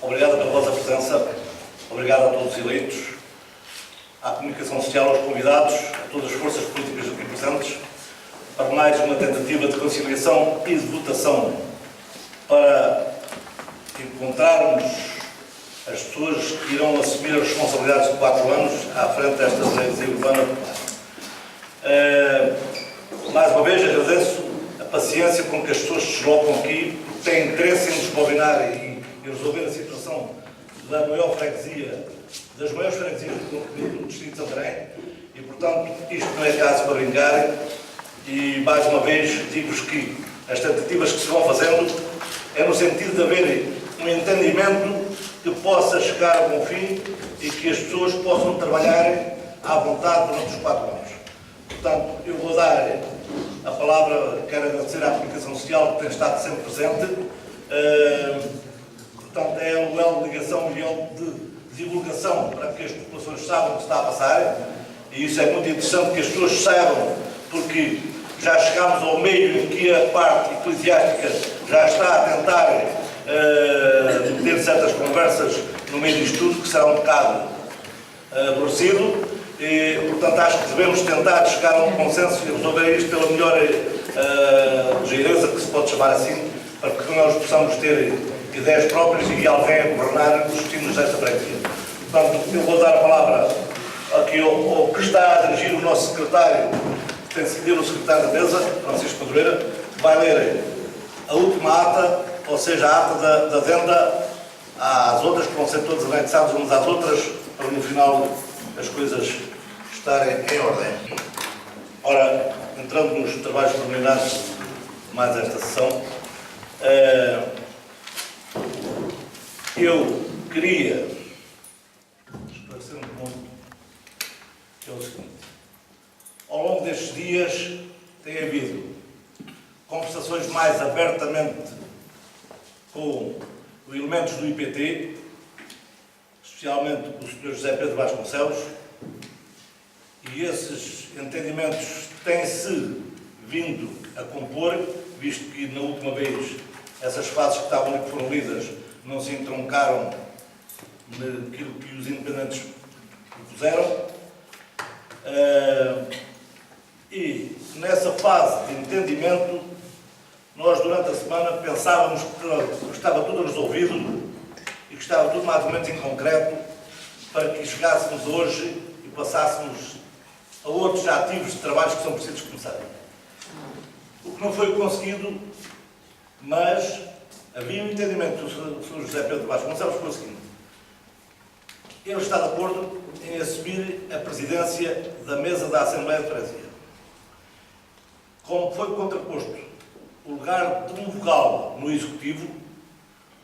Obrigado pela vossa presença, obrigado a todos os eleitos, à comunicação social, aos convidados, a todas as forças políticas aqui presentes, para mais uma tentativa de conciliação e de votação para encontrarmos as pessoas que irão assumir as responsabilidades de 4 anos à frente desta Freguesia Urbana Popular. Mais uma vez agradeço a paciência com que as pessoas se deslocam aqui, porque têm interesse em desbobinar e resolver a situação da maior freguesia, das maiores freguesias do Distrito de Santarém, e portanto isto não é caso para brincar, e mais uma vez digo-vos que as tentativas que se vão fazendo é no sentido de haver um entendimento que possa chegar a bom fim e que as pessoas possam trabalhar à vontade durante os 4 anos. Portanto, eu vou dar a palavra, quero agradecer à comunicação social que tem estado sempre presente. Portanto, é um elo de ligação e elo de divulgação para que as populações saibam o que está a passar. E isso é muito interessante que as pessoas saibam, porque já chegámos ao meio em que a parte eclesiástica já está a tentar ter certas conversas no meio disto tudo, que será um bocado aborrecido. E, portanto, acho que devemos tentar chegar a um consenso e resolver isto pela melhor ligeireza, que se pode chamar assim, para que nós possamos ter ideias próprias e alguém a governar os destinos desta freguesia. Portanto, eu vou dar a palavra aqui ao que está a dirigir o nosso secretário, que tem sido o secretário da mesa, Francisco Madureira, que vai ler a última ata, ou seja, a ata da adenda às outras, que vão ser todas anexadas umas às outras, para no final as coisas estarem em ordem. Ora, entrando nos trabalhos preliminares de mais esta sessão, eu queria esclarecer um ponto, que é o seguinte. Ao longo destes dias tem havido conversações mais abertamente com os elementos do IPT, especialmente com o Sr. José Pedro Vasconcelos, e esses entendimentos têm-se vindo a compor, visto que na última vez essas fases que estavam ali, que foram lidas, não se entroncaram naquilo que os independentes propuseram. E nessa fase de entendimento, nós durante a semana pensávamos que estava tudo resolvido e que estava tudo mais ou menos em concreto para que chegássemos hoje e passássemos a outros ativos de trabalhos que são precisos começar. O que não foi conseguido, mas havia um entendimento do Sr. José Pedro Vasconcelos foi o seguinte: ele está de acordo em assumir a presidência da mesa da Assembleia de Freguesia. Como foi contraposto o lugar de um vogal no Executivo,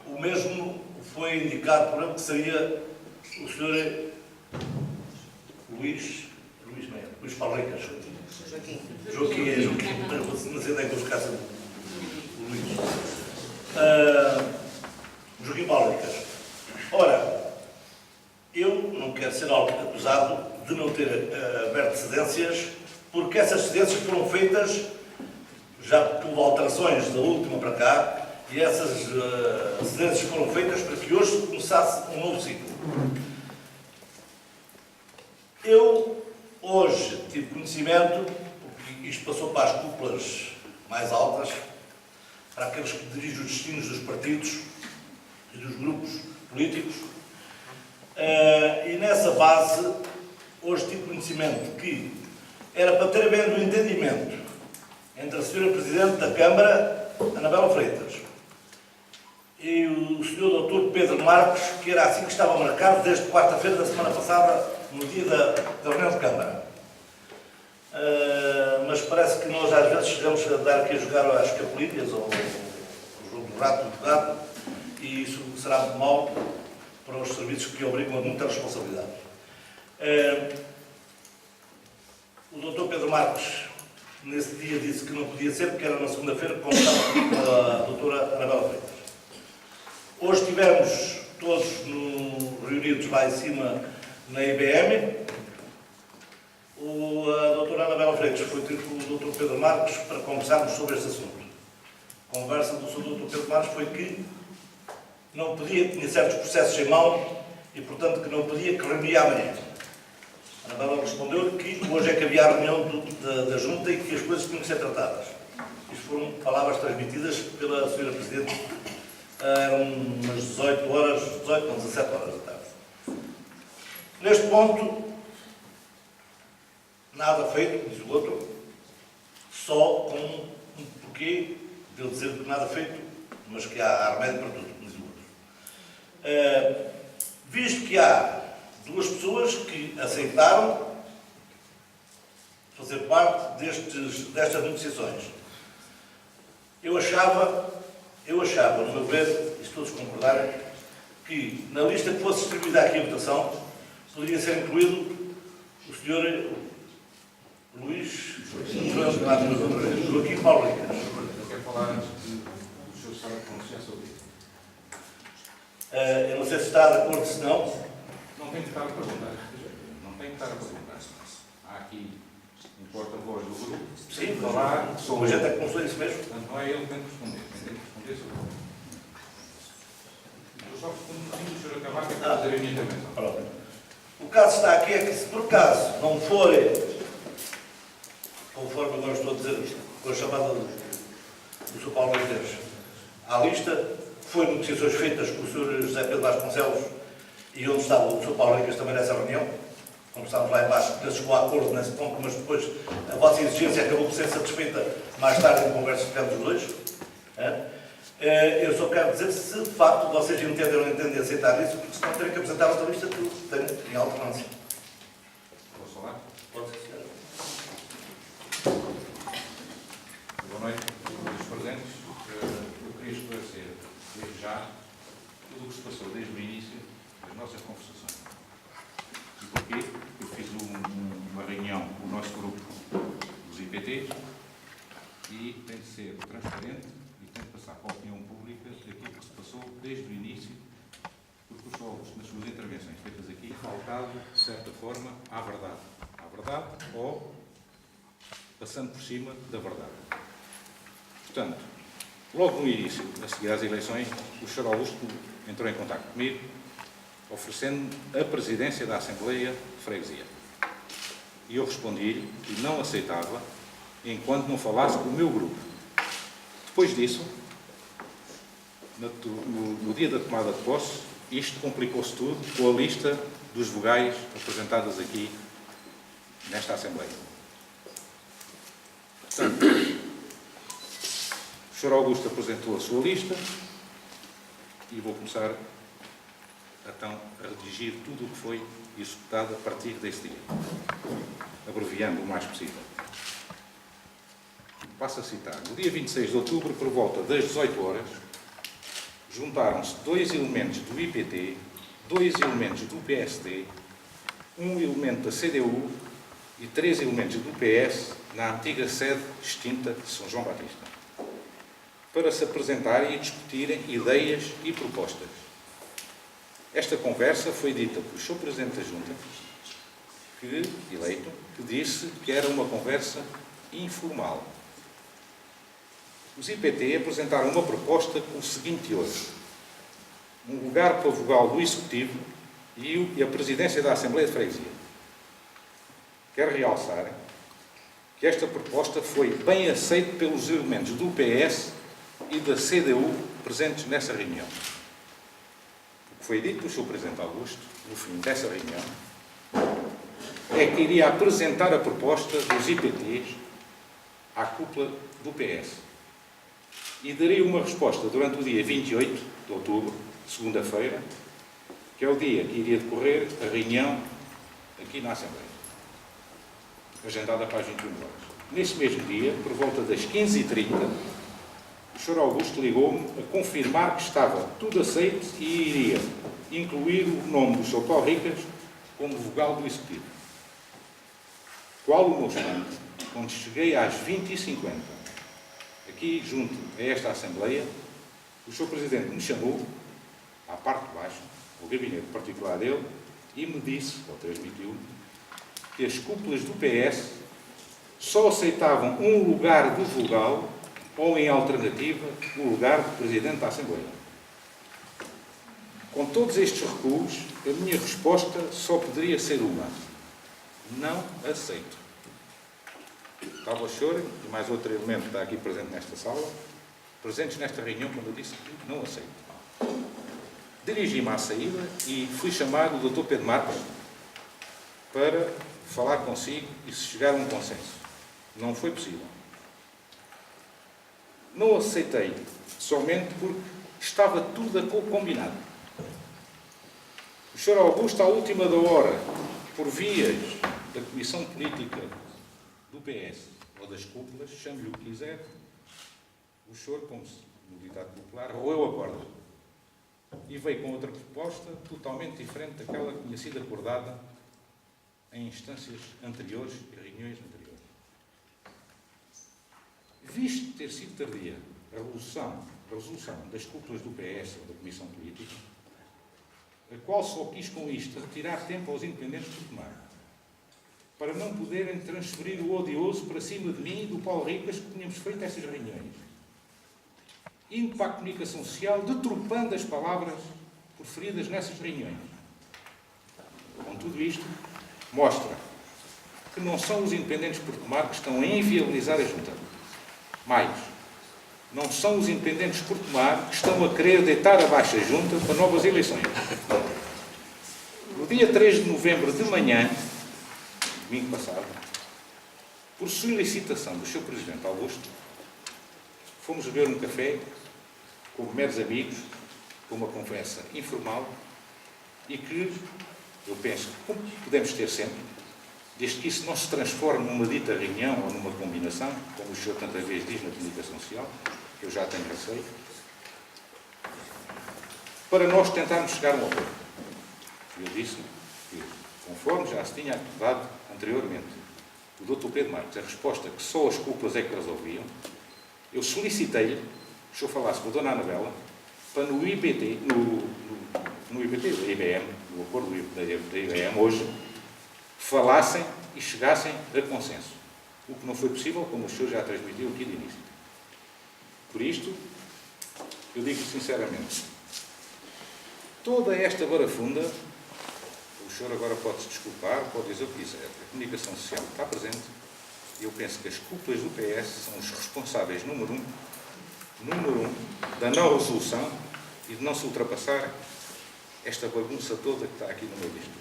o mesmo foi indicado por ele que seria o Sr. Luís Paulo Ricas. Joaquim, não sei onde é que eu ficasse o Luís. Joaquim Paulo Ricas. Ora, eu não quero ser acusado de não ter aberto cedências, porque essas cedências foram feitas, já porque houve alterações da última para cá, e essas cedências foram feitas para que hoje começasse um novo ciclo. Eu hoje tive conhecimento, porque isto passou para as cúpulas mais altas, para aqueles que dirigem os destinos dos partidos e dos grupos políticos, e nessa base, hoje tive conhecimento que era para ter havendo um entendimento entre a Sra. Presidente da Câmara, Anabela Freitas, e o Sr. Dr. Pedro Marques, que era assim que estava marcado desde quarta-feira da semana passada, no dia da reunião de Câmara. Mas parece que nós às vezes chegamos a dar aqui a jogar às capulilhas, ou o jogo do rato do gato, e isso será muito mau para os serviços que obrigam a muita responsabilidade. O Dr. Pedro Marques, nesse dia, disse que não podia ser, porque era na segunda-feira, como estava com a doutora Anabela Freitas. Hoje estivemos todos reunidos lá em cima na IBM. A doutora Anabela Freitas foi ter com o Dr. Pedro Marques para conversarmos sobre este assunto. A conversa do Sr. Dr. Pedro Marques foi que não podia, que tinha certos processos em mão e, portanto, que não podia, que reunia amanhã. A Ana Bela respondeu-lhe que hoje é que havia a reunião da Junta e que as coisas tinham que ser tratadas. Isto foram palavras transmitidas pela Sra. Presidente. Eram umas 18 horas, 18, não, 17 horas da tarde. Neste ponto, nada feito, diz o outro, só com um porquê de eu dizer que nada feito, mas que há remédio para tudo, diz o outro. Visto que há duas pessoas que aceitaram fazer parte destas negociações, eu achava, no meu ver, e se todos concordarem, que na lista que fosse distribuída aqui a votação, poderia ser incluído o Sr. Joaquim Paulo Ricas. Quer falar antes de o senhor estar a pronunciar sobre isso? Eu não sei se está de acordo, se não. Não tem que estar a perguntar. Não tem que estar a perguntar. Há aqui um porta-voz do grupo. Sim, falar sobre. A gente é que começou isso mesmo. Portanto, não é ele que tem que responder. Quem tem que responder sobre ele. Eu só respondo no fim do senhor acabar, que é para fazer a minha intervenção. Pronto. O caso está aqui é que, se por acaso não for, conforme agora estou a dizer, com a chamada do Sr. Paulo Ricas, à lista, foi negociações feitas com o Sr. José Pedro Vasconcelos e onde estava o Sr. Paulo Ricas também nessa reunião. Conversámos lá embaixo, que chegou a acordo nesse ponto, mas depois a vossa exigência acabou por ser satisfeita mais tarde em conversa que tivemos os dois. Eu só quero dizer se de facto vocês entendem ou não entendem aceitar isso, porque senão terem que apresentar outra lista que tem em alternância. Posso falar? Pode ser, senhora. Boa noite a todos os presentes. Eu queria esclarecer, desde já, tudo o que se passou desde o início das nossas conversações. E porquê? Eu fiz uma reunião com o nosso grupo dos IPTs e tem de ser transparente e tem de passar para a opinião pública aquilo que se passou desde o início, porque os solos, nas suas intervenções feitas aqui, faltado, de certa forma, à verdade. À verdade ou passando por cima da verdade. Portanto, logo no início, a seguir às eleições, o Sr. Augusto entrou em contacto comigo, oferecendo a presidência da Assembleia de Freguesia. E eu respondi-lhe que não aceitava enquanto não falasse com o meu grupo. Depois disso, no dia da tomada de posse, isto complicou-se tudo com a lista dos vogais apresentadas aqui nesta Assembleia. Portanto, o Sr. Augusto apresentou a sua lista e vou começar então a redigir tudo o que foi executado a partir desse dia, abreviando o mais possível. Passo a citar. No dia 26 de outubro, por volta das 18 horas, juntaram-se 2 elementos do IPT, 2 elementos do PSD, 1 elemento da CDU e 3 elementos do PS na antiga sede extinta de São João Batista, para se apresentarem e discutirem ideias e propostas. Esta conversa foi dita pelo Sr. Presidente da Junta, eleito, que disse que era uma conversa informal. Os IPT apresentaram uma proposta com o seguinte hoje: um lugar para vogal do Executivo e a presidência da Assembleia de Freguesia. Quero realçar que esta proposta foi bem aceita pelos elementos do PS e da CDU presentes nessa reunião. O que foi dito pelo Sr. Presidente Augusto, no fim dessa reunião, é que iria apresentar a proposta dos IPTs à cúpula do PS. E daria uma resposta durante o dia 28 de outubro, segunda-feira, que é o dia que iria decorrer a reunião aqui na Assembleia, agendada para as 21 horas. Nesse mesmo dia, por volta das 15h30, o Sr. Augusto ligou-me a confirmar que estava tudo aceito e iria incluir o nome do Sr. Paulo Ricas como vogal do Executivo. Qual o meu espanto, quando cheguei às 20h50, aqui junto a esta Assembleia, o Sr. Presidente me chamou, à parte de baixo, ao gabinete particular dele, e me disse, ou transmitiu, que as cúpulas do PS só aceitavam um lugar de vogal ou, em alternativa, o lugar de Presidente da Assembleia. Com todos estes recuos, a minha resposta só poderia ser uma: não aceito. Estava o senhor e mais outro elemento que está aqui presente nesta sala, presentes nesta reunião quando eu disse que não aceito. Dirigi-me à saída e fui chamar o Dr. Pedro Marques para falar consigo e se chegar a um consenso. Não foi possível. Não aceitei somente porque estava tudo combinado. O Sr. Augusto, à última da hora, por vias da Comissão Política do PS ou das cúpulas, chame-lhe o que quiser, o senhor, como no ditado popular, roeu a corda e veio com outra proposta totalmente diferente daquela que tinha sido acordada em instâncias anteriores e reuniões anteriores. Visto ter sido tardia a resolução das cúpulas do PS ou da Comissão Política, a qual só quis com isto retirar tempo aos independentes por tomar, para não poderem transferir o odioso para cima de mim e do Paulo Ricas que tínhamos feito estas reuniões, indo para a comunicação social, deturpando as palavras proferidas nessas reuniões. Com tudo isto, mostra que não são os independentes por tomar que estão a inviabilizar a Junta. Mais, não são os independentes por tomar que estão a querer deitar abaixo a Junta para novas eleições. No dia 3 de novembro de manhã, domingo passado, por solicitação do Sr. Presidente Augusto, fomos beber um café como meros amigos, com uma conversa informal e que eu penso que podemos ter sempre, desde que isso não se transforme numa dita reunião ou numa combinação, como o senhor tantas vezes diz na comunicação social, que eu já tenho receio, para nós tentarmos chegar a um acordo. Eu disse que, conforme já se tinha acordado anteriormente, o Dr. Pedro Marques, a resposta que só as cúpulas é que resolviam, eu solicitei-lhe que o senhor falasse com a Dona Anabela para no IBM, no acordo da IBM hoje, falassem e chegassem a consenso. O que não foi possível, como o senhor já transmitiu aqui de início. Por isto, eu digo sinceramente, toda esta barafunda, o senhor agora pode-se desculpar, pode dizer o que quiser, a comunicação social está presente, e eu penso que as cúpulas do PS são os responsáveis número um da não resolução e de não se ultrapassar esta bagunça toda que está aqui no meio disto.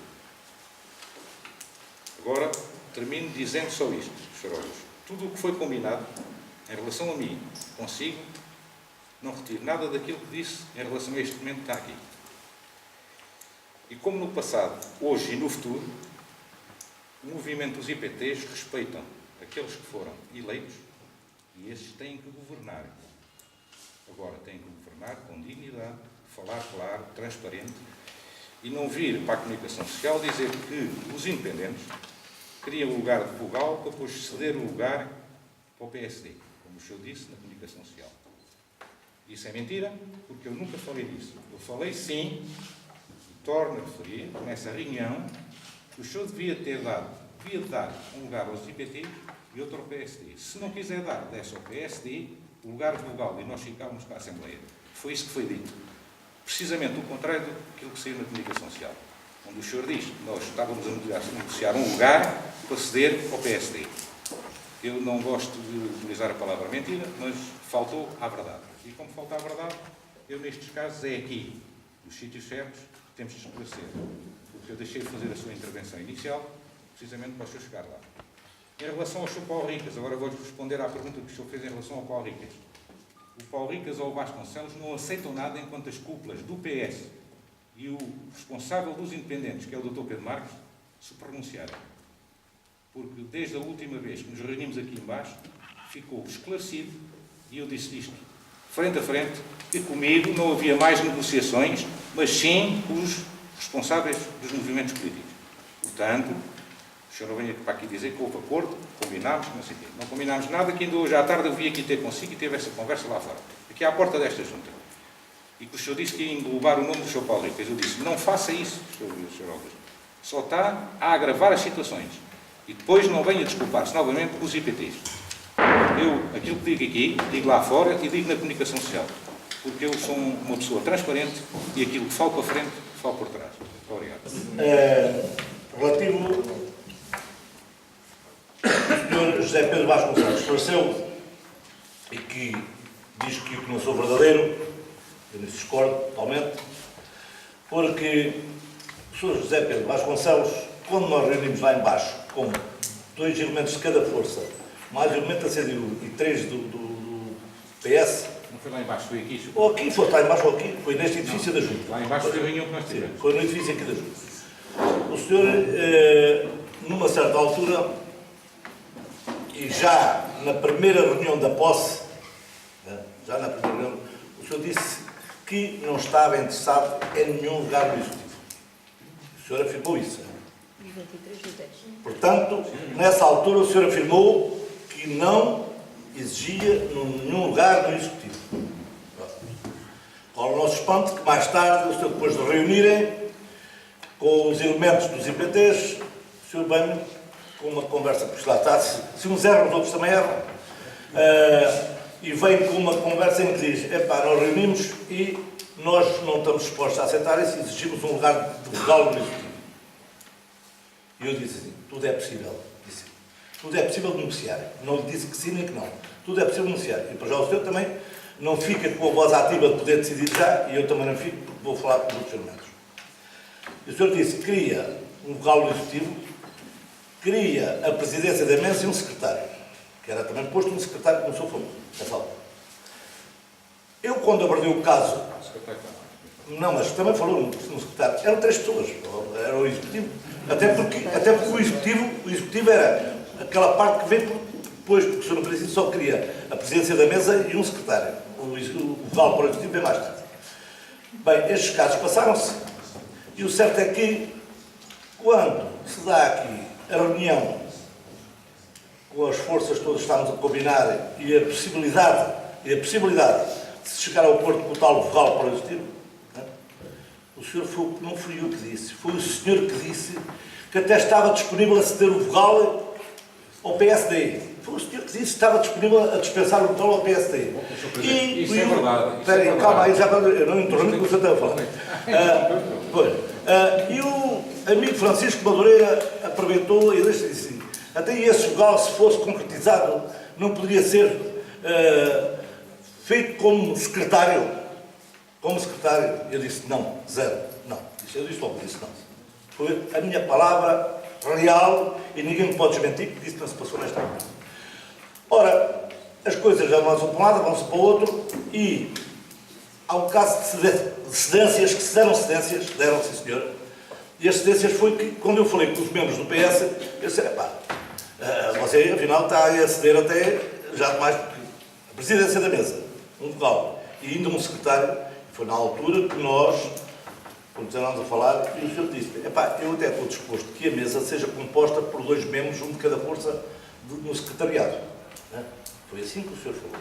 Agora, termino dizendo só isto, Sr. Augusto. Tudo o que foi combinado em relação a mim, consigo, não retiro nada daquilo que disse em relação a este momento que está aqui. E como no passado, hoje e no futuro, o movimento dos IPTs respeitam aqueles que foram eleitos e esses têm que governar. Agora têm que governar com dignidade, falar claro, transparente e não vir para a comunicação social dizer que os independentes queriam o lugar de vogal para depois ceder o lugar para o PSD, como o senhor disse na comunicação social. Isso é mentira, porque eu nunca falei disso. Eu falei sim, e torno a referir, nessa reunião, que o senhor devia dar um lugar aos IPTs e outro ao PSD. Se não quiser dar, desse ao PSD o lugar de vogal e nós ficávamos com a Assembleia. Foi isso que foi dito. Precisamente o contrário daquilo que saiu na comunicação social, onde o senhor diz que nós estávamos a negociar um lugar para ceder ao PSD. Eu não gosto de utilizar a palavra mentira, mas faltou à verdade. E como falta à verdade, eu nestes casos é aqui, nos sítios certos, que temos de esclarecer. Porque eu deixei de fazer a sua intervenção inicial, precisamente para o senhor chegar lá. Em relação ao Sr. Paulo Ricas, agora vou responder à pergunta que o senhor fez em relação ao Paulo Ricas. O Paulo Ricas ou o Vasconcelos não aceitam nada enquanto as cúpulas do PS e o responsável dos independentes, que é o Dr. Pedro Marques, se pronunciarem. Porque desde a última vez que nos reunimos aqui embaixo, ficou esclarecido, e eu disse isto, frente a frente, que comigo não havia mais negociações, mas sim os responsáveis dos movimentos políticos. Portanto, o senhor não venha para aqui dizer que houve acordo, combinámos, não sei o quê. Não combinámos nada, que ainda hoje à tarde eu vim aqui ter consigo e teve essa conversa lá fora, aqui à porta desta junta. E que o senhor disse que ia englobar o nome do Sr. Paulo Ricas. Eu disse, não faça isso, Sr. Augusto. Só está a agravar as situações. E depois não venha desculpar-se novamente com os IPTs. Eu, aquilo que digo aqui, digo lá fora e digo na comunicação social. porque eu sou uma pessoa transparente e aquilo que falo para frente, falo por trás. Muito obrigado. Relativo ao Sr. José Pedro Vasconcelos, esclareceu e que diz que eu não sou verdadeiro, eu nisso discordo totalmente, porque o Sr. José Pedro Vasconcelos, quando nós reunimos lá embaixo, com 2 elementos de cada força, mais elemento da CDU e 3 do PS, Não foi lá embaixo, foi aqui. ou aqui, foi lá embaixo ou aqui, foi neste edifício da Junta. Lá embaixo foi a reunião que nós tivemos. Foi no edifício aqui da Junta. O senhor, numa certa altura, e já na primeira reunião da posse, já na primeira reunião, o senhor disse que não estava interessado em nenhum lugar do Executivo. O senhor afirmou isso. 23 de 10. Portanto, nessa altura o senhor afirmou que não exigia nenhum lugar no Executivo. Ao nosso espanto, que mais tarde, o senhor, depois de reunirem com os elementos dos IPTs, o senhor vem com uma conversa, porque lá está, se uns erram, os outros também erram, e vem com uma conversa em que diz, epá, nós reunimos e nós não estamos dispostos a aceitar isso, exigimos um lugar de vogal no Executivo. E eu disse assim, tudo é possível, disse, tudo é possível negociar. Não lhe disse que sim nem que não. Tudo é possível negociar. E para já o senhor também não fica com a voz ativa de poder decidir já, e eu também não fico, porque vou falar com os outros elementos. E o senhor disse que queria um vogal no Executivo, queria a presidência da mesa e um secretário, que era também posto um secretário como o senhor falou, nessa altura. Eu, quando abordei o caso, não, mas também falou no secretário, eram 3 pessoas, era o Executivo, até porque o Executivo era aquela parte que veio depois, porque o Sr. Presidente só queria a presidência da mesa e um secretário. O vogal para o Executivo veio mais tarde. Bem, estes casos passaram-se, e o certo é que, quando se dá aqui a reunião com as forças todas que estamos a combinar e a possibilidade de se chegar ao Porto com o tal vogal para o Executivo, o senhor não fui eu que disse, foi o senhor que disse que até estava disponível a ceder o vogal ao PSD. Foi o senhor que disse que estava disponível a dispensar o vogal ao PSD. Isso é verdade. Espera aí, calma aí, eu não interrompo o que o senhor estava a falar. E o amigo Francisco Madureira aproveitou e disse assim, até esse vogal, se fosse concretizado, não poderia ser feito como secretário. Como secretário, eu disse não, zero, não. Eu disse logo, disse não. Foi a minha palavra real e ninguém me pode desmentir porque isso não se passou nesta hora. Ora, as coisas já vão para um lado, vão-se para o outro e há um caso de cedências, que se deram, sim senhor, e as cedências foi que, quando eu falei com os membros do PS, eu disse, epá, você afinal está a ceder até já demais porque a presidência da mesa, um vogal e ainda um secretário. Foi na altura que nós continuámos a falar e o senhor disse, epá, eu até estou disposto que a mesa seja composta por 2 membros, um de cada força no secretariado. Foi assim que o senhor falou.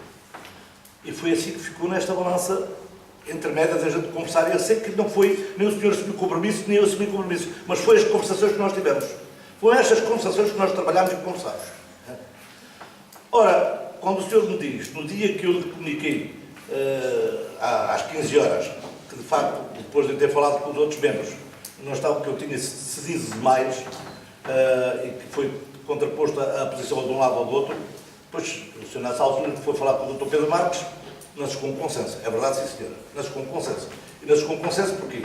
E foi assim que ficou nesta balança intermédia da gente conversar. Eu sei que não foi, nem o senhor assumiu compromisso, nem eu assumi compromisso, mas foi as conversações que nós tivemos. Foram estas conversações que nós trabalhámos e conversámos. Ora, quando o senhor me diz, no dia que eu lhe comuniquei, às 15 horas, que de facto, depois de ter falado com os outros membros, não estava porque eu tinha cedido demais e que foi contraposto à posição de um lado ou do outro, depois, o senhor nessa altura foi falar com o Dr. Pedro Marques, nós com consenso. É verdade, sim senhora, nós com consenso. E nós com consenso porquê?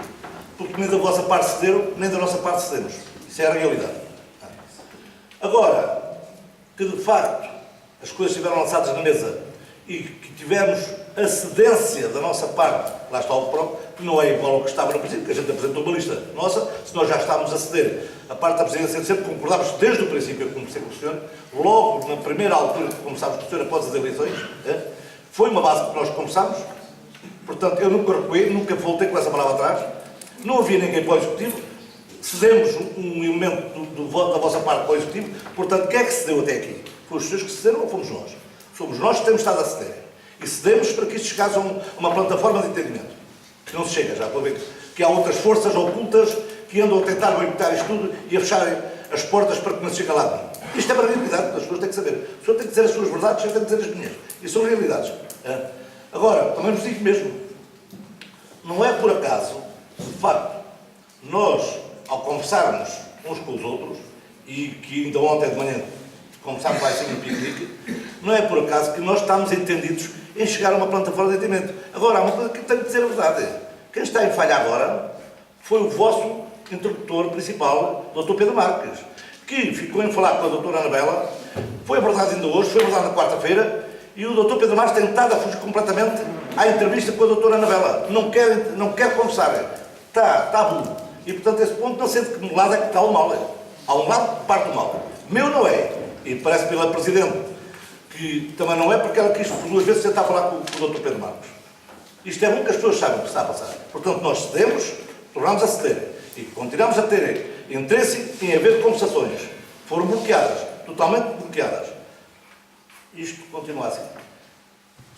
Porque nem da vossa parte cederam, nem da nossa parte cedemos. Isso é a realidade. Agora, que de facto as coisas estiveram lançadas na mesa e que tivemos a cedência da nossa parte, lá está o próprio, que não é igual ao que estava no princípio, que a gente apresentou uma lista nossa, se nós já estávamos a ceder a parte da presidência, sempre concordámos desde o princípio, eu comecei com o senhor, logo na primeira altura que começámos com o senhor após as eleições, foi uma base que nós começámos, portanto eu nunca recuei, nunca voltei com essa palavra atrás, não havia ninguém para o Executivo, cedemos um elemento do voto da vossa parte para o Executivo, portanto, quem é que cedeu até aqui? Foram os senhores que cederam ou fomos nós? Somos nós que temos estado a ceder. E cedemos para que isto chegasse a uma plataforma de entendimento. Que não se chega, já estou a ver que há outras forças ocultas que andam a tentar boicotar isto tudo e a fecharem as portas para que não se chegue lá. Isto é para a realidade, as pessoas têm que saber. O senhor tem que dizer as suas verdades, eu tenho que dizer as minhas. E são realidades. Agora, também vos digo mesmo, Não é por acaso, de facto, nós, ao conversarmos uns com os outros, e que ainda ontem de manhã conversámos lá em cima no piquenique, não é por acaso que nós estamos entendidos em chegar a uma plataforma de entendimento. Agora, há uma coisa que tenho que dizer a verdade. Quem está em falha agora foi o vosso interlocutor principal, o Dr. Pedro Marques, que ficou em falar com a doutora Anabela, foi abordado ainda hoje, foi abordado na quarta-feira, e o Dr. Pedro Marques tem estado a fugir completamente à entrevista com a doutora Anabela. Não quer conversar. Está tabu. E, portanto, esse ponto não sei de que lado é que está o mal. Há um lado que parte do mal. Meu não é. E parece pela Presidente que também não é, porque ela quis por 2 vezes tentar falar com o Dr. Pedro Marques. Isto é bom que as pessoas saibam o que está a passar. Portanto, nós cedemos, tornamos a ceder. E continuamos a ter interesse em haver conversações. Foram bloqueadas, totalmente bloqueadas. Isto continua assim.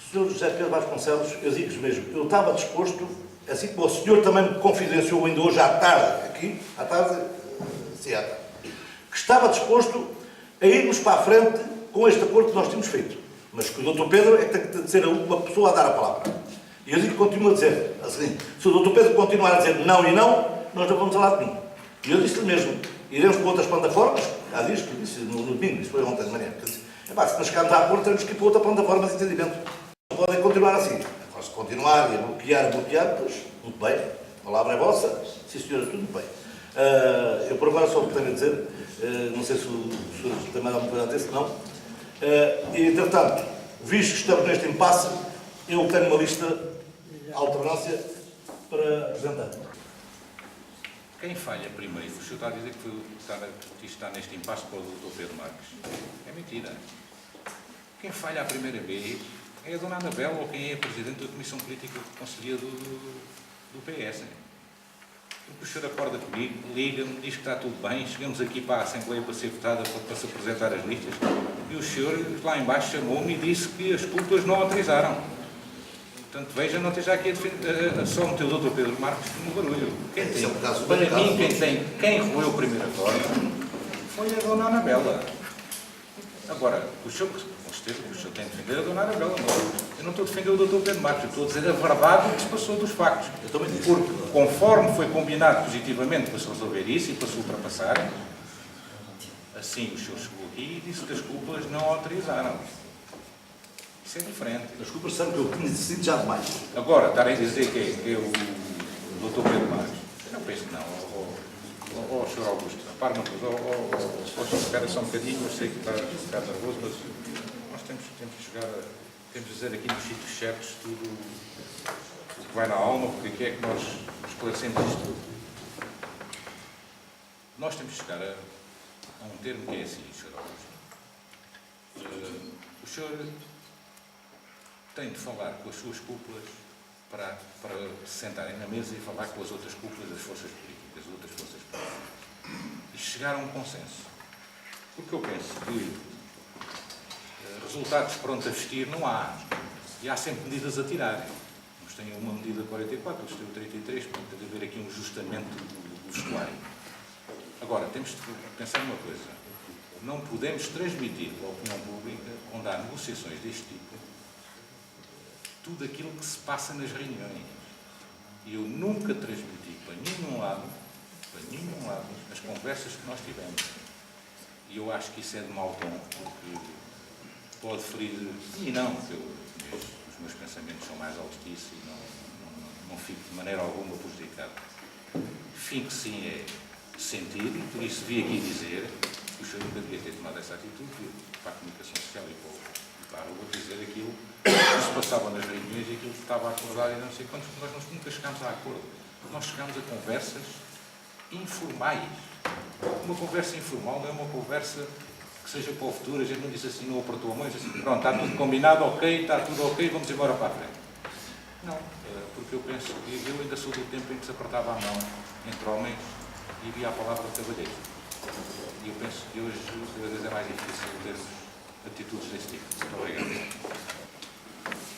Sr. José Pedro Vasconcelos, eu digo-vos mesmo, eu estava disposto, assim como o senhor também me confidenciou ainda hoje à tarde, aqui, à tarde, que estava disposto a irmos para a frente com este acordo que nós tínhamos feito. Mas que o Dr. Pedro é que tem que ser a última pessoa a dar a palavra. E eu digo, continuo a dizer, assim, se o Dr. Pedro continuar a dizer não e não, nós não vamos a lado nenhum. E eu disse-lhe mesmo, iremos para outras plataformas, há dias que eu disse no domingo, isso foi ontem de manhã, se nós chegarmos a acordo, temos que ir para outra plataforma de entendimento. Não podem continuar assim. Agora, se continuar e a bloquear, pois, muito bem, a palavra é vossa, sim senhora, tudo bem. Eu por agora só o que tenho a dizer, não sei se o senhor também dá uma coisa a dizer, se não. E, entretanto, visto que estamos neste impasse, eu tenho uma lista de alternância para apresentar. Quem falha primeiro? O senhor está a dizer que está neste impasse para o Dr. Pedro Marques. É mentira. Quem falha a primeira vez é a Dona Anabela ou quem é a Presidente da Comissão Política de Conselhia do PS. Porque o senhor acorda comigo, liga-me, diz que está tudo bem, chegamos aqui para a Assembleia para ser votada, para se apresentar as listas, e o senhor lá embaixo chamou-me e disse que as culpas não autorizaram. Portanto, veja, não esteja aqui a defender, só meter o Dr. Pedro Marques no barulho. Para mim, quem roeu o primeiro acordo foi a Dona Anabela. Agora, o senhor, com certeza, o senhor tem de defender a Dona Anabela, não. Eu não estou a defender o Dr. Pedro Marques, eu estou a dizer a verdade do que se passou dos factos. Eu também disse. Porque, conforme foi combinado positivamente para se resolver isso e para se ultrapassar, assim o senhor chegou aqui e disse que as culpas não autorizaram. Isso é diferente. As culpas são que eu necessito já demais. Agora, estarem a dizer que é o Dr. Pedro Marques, eu não penso que não. Sr. Augusto, repare uma coisa. Espera só um bocadinho, eu sei que está a ficar nervoso, mas nós temos que chegar temos de dizer aqui nos sítios certos tudo o que vai na alma, porque aqui é que nós esclarecemos isto tudo. Nós temos de chegar a um termo que é assim, Sr. Augusto. O senhor tem de falar com as suas cúpulas para se sentarem na mesa e falar com as outras cúpulas das forças políticas, das outras forças políticas. E chegar a um consenso. Porque eu penso que resultados prontos a vestir não há. E há sempre medidas a tirar. Uns têm uma medida 44, outros têm o 33, portanto, deve haver aqui um ajustamento do vestuário. Agora, temos de pensar numa coisa. Não podemos transmitir à opinião pública, onde há negociações deste tipo, tudo aquilo que se passa nas reuniões. E eu nunca transmiti para nenhum lado, as conversas que nós tivemos. E eu acho que isso é de mau tom, porque pode ferir, e não, porque os meus pensamentos são mais altiços e não fico de maneira alguma prejudicado. Fim que sim é sentido, e por isso vi aqui dizer que o senhor nunca devia ter tomado essa atitude, para a comunicação social e para a rua, dizer aquilo que se passava nas reuniões e aquilo que estava acordado e não sei quantos, porque nós nunca chegámos a acordo. Nós chegámos a conversas informais. Uma conversa informal não é uma conversa que seja para o futuro, a gente não diz assim, não apertou a mão, diz assim, pronto, está tudo combinado, ok, está tudo ok, vamos embora para a frente. Não, porque eu penso que eu ainda sou do tempo em que se apertava a mão entre homens e havia a palavra de cavalheiro. E eu penso que hoje, às vezes, é mais difícil termos atitudes desse tipo. Muito obrigado.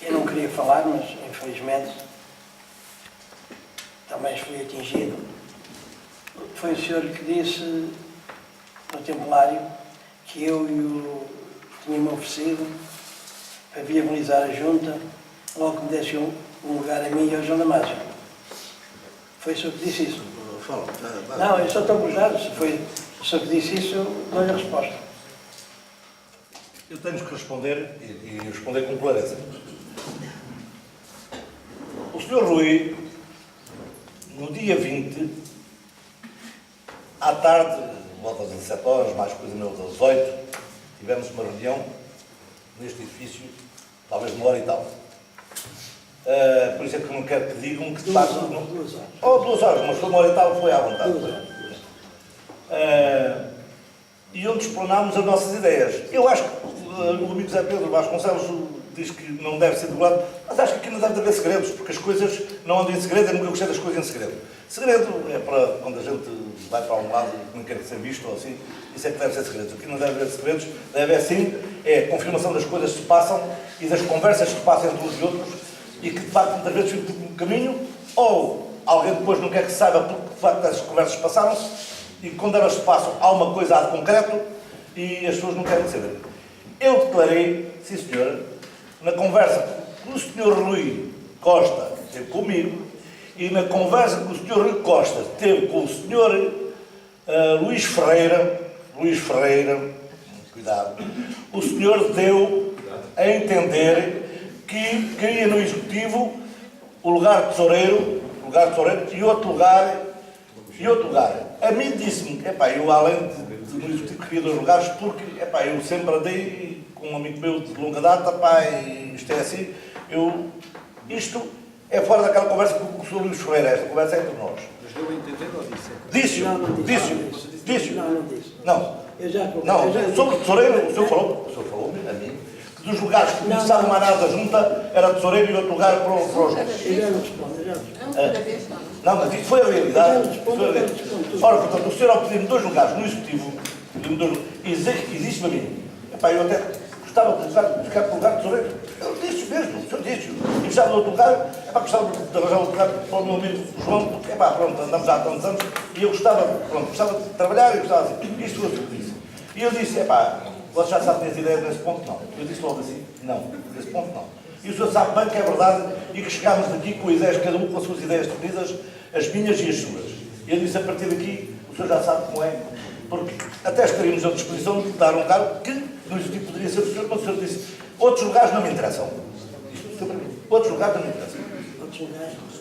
Eu não queria falar, mas, infelizmente, também fui atingido. Foi o senhor que disse no Templário que eu tinha-me oferecido para viabilizar a junta, logo que me desse um lugar a mim e ao João Damasio. Foi o senhor que disse isso. Fala. Não, eu só estou a perguntar, se foi o senhor que disse isso, eu dou-lhe a resposta. Eu tenho que responder e responder com clareza. O Sr. Rui, no dia 20, à tarde, volta às 17 horas, mais coisa menos às 18, tivemos uma reunião neste edifício, talvez de 1 hora e tal. Por isso é que eu não quero que digam que de facto... 2 horas. Ou 2 horas, mas foi 1 hora e tal, foi à vontade. 2 horas. E onde explanámos as nossas ideias. Eu acho que o amigo Zé Pedro Vasconcelos diz que não deve ser divulgado, mas acho que aqui não deve haver segredos, porque as coisas não andam em segredo, eu nunca gostei das coisas em segredo. Segredo é para quando a gente vai para um lado e não quer ser visto ou assim, isso é que deve ser segredos. Aqui não deve haver segredos, deve haver sim, é a confirmação das coisas que se passam e das conversas que se passam entre uns e outros e que de facto muitas vezes ficam no caminho, ou alguém depois não quer que se saiba porque de facto essas conversas passaram-se e quando elas se passam há uma coisa de concreto e as pessoas não querem saber. Eu declarei, sim senhora, na conversa que o Sr. Rui Costa teve comigo e na conversa que o Sr. Rui Costa teve com o Sr. Luís Ferreira, cuidado, o senhor deu a entender que queria no Executivo o lugar de tesoureiro e outro lugar. A mim disse-me, eu além de no Executivo queria 2 lugares porque, eu sempre andei com um amigo meu de longa data, e isto é assim, isto é fora daquela conversa com o Sr. Luís Ferreira, esta conversa é entre nós. Mas deu a entender ou disse? Disse-o. Não, não disse. Não, Eu já sobre o tesoureiro, o senhor falou-me, a mim, que dos lugares que começavam uma nada junta era tesoureiro e outro lugar para os outros. Eu já não respondo, Não, mas isso foi a realidade. Eu respondo. Ora, portanto, o senhor ao pedir-me 2 lugares no Executivo, e disse-me a mim, eu até gostava de ficar para o lugar de tesoureiro. Eu disse mesmo, o senhor disse. E gostava de outro lugar, gostava de arranjar outro lugar para o meu amigo João, porque, pronto, andamos há tantos anos, e eu gostava de trabalhar e gostava assim. Isto foi o que eu disse. E eu disse, você já sabe das ideias nesse ponto? Não. Eu disse logo assim, não, nesse ponto não. E o senhor sabe bem que é verdade e que chegámos daqui com ideias, cada um com as suas ideias definidas, as minhas e as suas. E eu disse, a partir daqui, o senhor já sabe como é, porque até estaríamos à disposição de dar um cargo que no Executivo poderia ser o senhor, mas o senhor disse, outros lugares não me interessam. Isto para mim. Outros lugares não me interessam.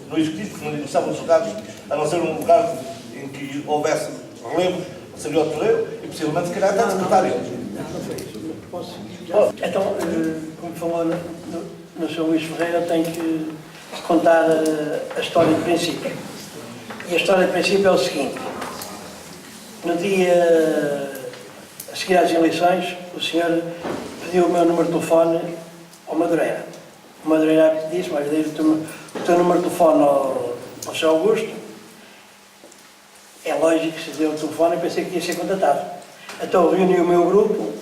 No Executivo, que não interessavam outros lugares, a não ser um lugar em que houvesse relevo, seria o tesoureiro e possivelmente, se calhar, até secretário. Não foi isso. Posso? Então, como falou no Sr. Luís Ferreira, tenho que contar a história de princípio. E a história de princípio é o seguinte. No dia a seguir às eleições, o senhor pediu o meu número de telefone ao Madureira. O Madureira disse, mas dei o teu número de telefone ao Sr. Augusto. É lógico que se deu o telefone e pensei que ia ser contatado. Então reuni o meu grupo,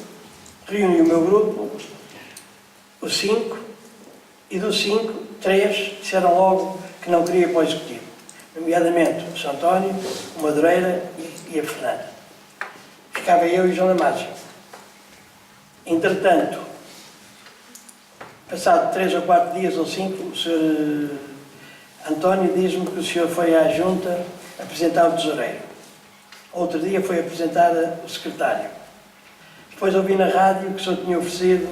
os 5, e dos 5, 3 disseram logo que não queria para o Executivo. Nomeadamente o Sr. António, o Madureira e a Fernanda. Ficava eu e o João Damasio. Entretanto, passado 3 ou 4 dias ou 5, o Sr. António diz-me que o senhor foi à junta apresentar o tesoureiro. Outro dia foi apresentar o secretário. Depois ouvi na rádio que o senhor tinha oferecido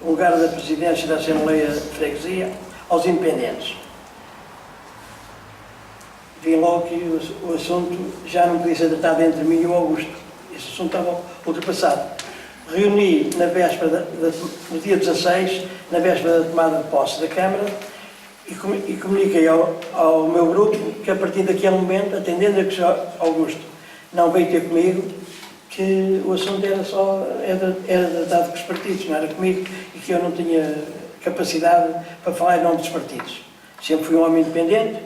o lugar da presidência da Assembleia de Freguesia aos independentes. Vi logo que o assunto já não podia ser tratado entre mim e o Augusto. Esse assunto estava ultrapassado. Reuni na véspera, no dia 16, na véspera da tomada de posse da Câmara, e comuniquei ao meu grupo que a partir daquele momento, atendendo a que o Sr. Augusto não veio ter comigo, que o assunto era tratado com os partidos, não era comigo, e que eu não tinha capacidade para falar em nome dos partidos. Sempre fui um homem independente.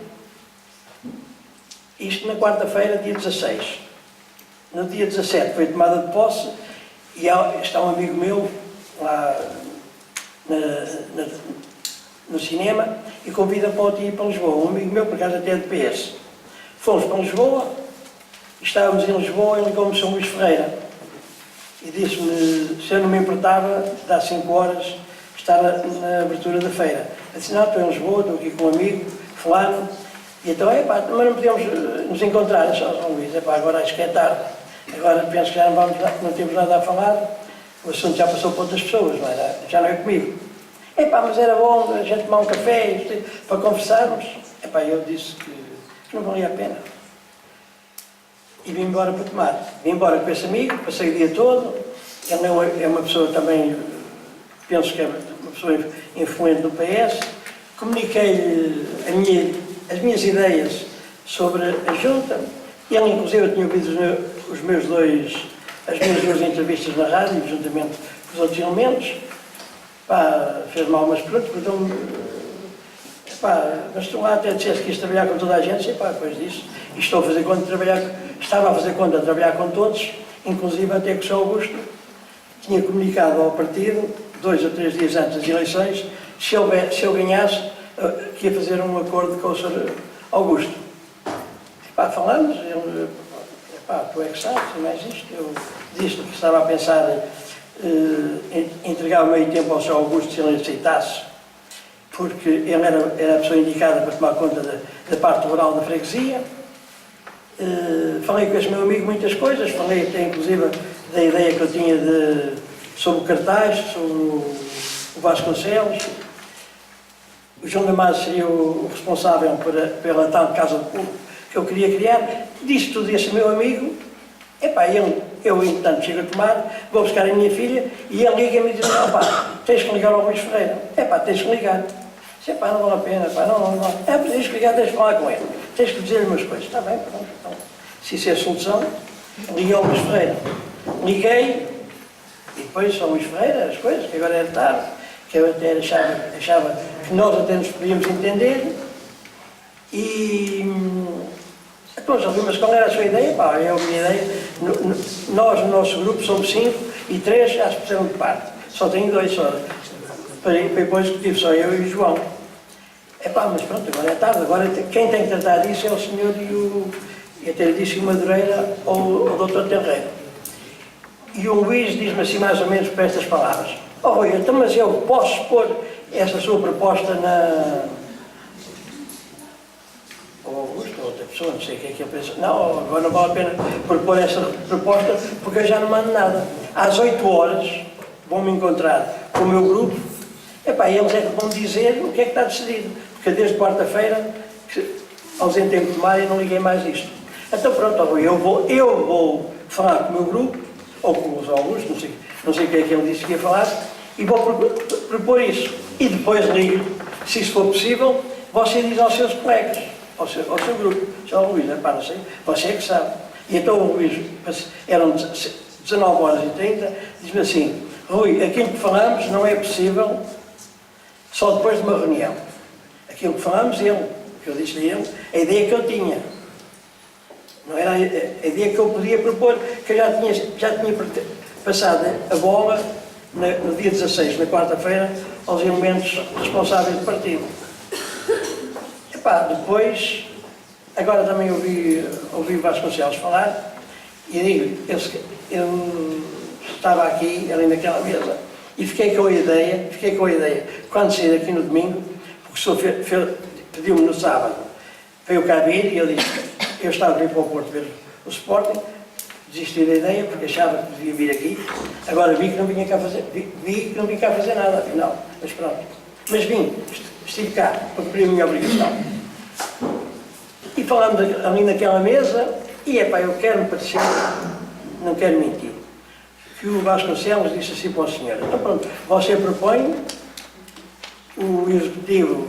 Isto na quarta-feira, dia 16. No dia 17 foi tomada de posse e está um amigo meu lá no cinema e convida para ir para Lisboa. Um amigo meu, por acaso até é de PS. Fomos para Lisboa, estávamos em Lisboa e ligou-me o Sr. Luís Ferreira e disse-me se eu não me importava de às 5 horas estar na abertura da feira. Eu disse, não, estou em Lisboa, estou aqui com um amigo, fulano, E então, epá, mas não podíamos nos encontrar em São Luís. Epá, agora acho que é tarde. Agora penso que já não temos nada a falar. O assunto já passou para outras pessoas, não era? Já não é comigo. Epá, mas era bom a gente tomar um café para conversarmos. Epá, eu disse que não valia a pena. E vim embora para tomar. Vim embora com esse amigo, passei o dia todo. Ele é uma pessoa também, penso que é uma pessoa influente do PS. Comuniquei-lhe as minhas ideias sobre a junta. Ele, inclusive, tinha ouvido as minhas duas entrevistas na rádio, juntamente com os outros elementos. Fez-me algumas perguntas, perguntou-me, mas tu lá até disseste que ias trabalhar com toda a gente, depois disso, e estava a fazer conta de trabalhar com todos, inclusive até que o Sr. Augusto tinha comunicado ao partido, 2 ou 3 dias antes das eleições, se eu ganhasse, que ia fazer um acordo com o Sr. Augusto. Falamos, ele, tu é que sabes, mais isto. Eu disse que estava a pensar em entregar o meio tempo ao Sr. Augusto se ele aceitasse, porque ele era a pessoa indicada para tomar conta da parte rural da freguesia. Falei com esse meu amigo muitas coisas, falei até inclusive da ideia que eu tinha sobre o cartaz, sobre o Vasconcelos. O João Damasio seria o responsável pela tal casa de público que eu queria criar. Disse tudo esse meu amigo. Eu entretanto chego a tomar, vou buscar a minha filha e ele liga-me e diz: tens que ligar ao Luís Ferreira. Tens que ligar. Disse, não vale a pena, não. Tens que ligar, tens que falar com ele. Tens que dizer-lhe umas coisas. Está bem, pronto. Então, se isso é a solução, liguei ao Luís Ferreira. Liguei e depois ao Luís Ferreira, as coisas, que agora era tarde, que eu até achava que nós até nos podíamos entender. E depois ouvi, mas qual era a sua ideia? A minha ideia, nós no nosso grupo somos 5 e 3 já se puseram de parte. Só tenho 2 só. Depois tive só eu e o João. Mas pronto, agora é tarde. Agora quem tem que tratar disso é o senhor e até lhe disse o Madureira ou o doutor Terreiro. E o Luís diz-me assim mais ou menos por estas palavras: Rui, então, mas eu posso pôr essa sua proposta ou Augusto, ou outra pessoa, não sei o que é que ele pensa. Não, agora não vale a pena propor essa proposta porque eu já não mando nada. Às 8 horas vão-me encontrar com o meu grupo. Eles é que vão dizer o que é que está decidido. Porque desde quarta-feira, ausentei-me de mar e não liguei mais isto. Então pronto, Rui, eu vou falar com o meu grupo, ou com os Augusto, não sei o que é que ele disse que ia falar, e vou propor isso. E depois ligo, se isso for possível, você diz aos seus colegas, ao seu grupo: Sr. Luís, não sei, você é que sabe. E então o Luís, eram 19h30, diz-me assim: Rui, aquilo que falamos não é possível só depois de uma reunião. Aquilo que falamos, que eu disse a ele, a ideia que eu tinha. Não era a ideia que eu podia propor, que eu já tinha passado a bola no dia 16, na quarta-feira, aos elementos responsáveis do partido. Depois, agora também ouvi Vasconcelos falar, e digo, eu estava aqui, ali naquela mesa, e fiquei com a ideia, quando saí daqui no domingo, porque o senhor pediu-me no sábado, veio cá vir, e eu disse, eu estava a vir para o Porto ver o Sporting, desisti da ideia, porque achava que devia vir aqui, agora vi que não vinha cá fazer nada, afinal, mas pronto. Mas estive cá, para cumprir a minha obrigação. E falámos ali naquela mesa, e eu quero-me parecer, não quero mentir, que o Vasconcelos disse assim para o senhor: então pronto, você propõe o executivo,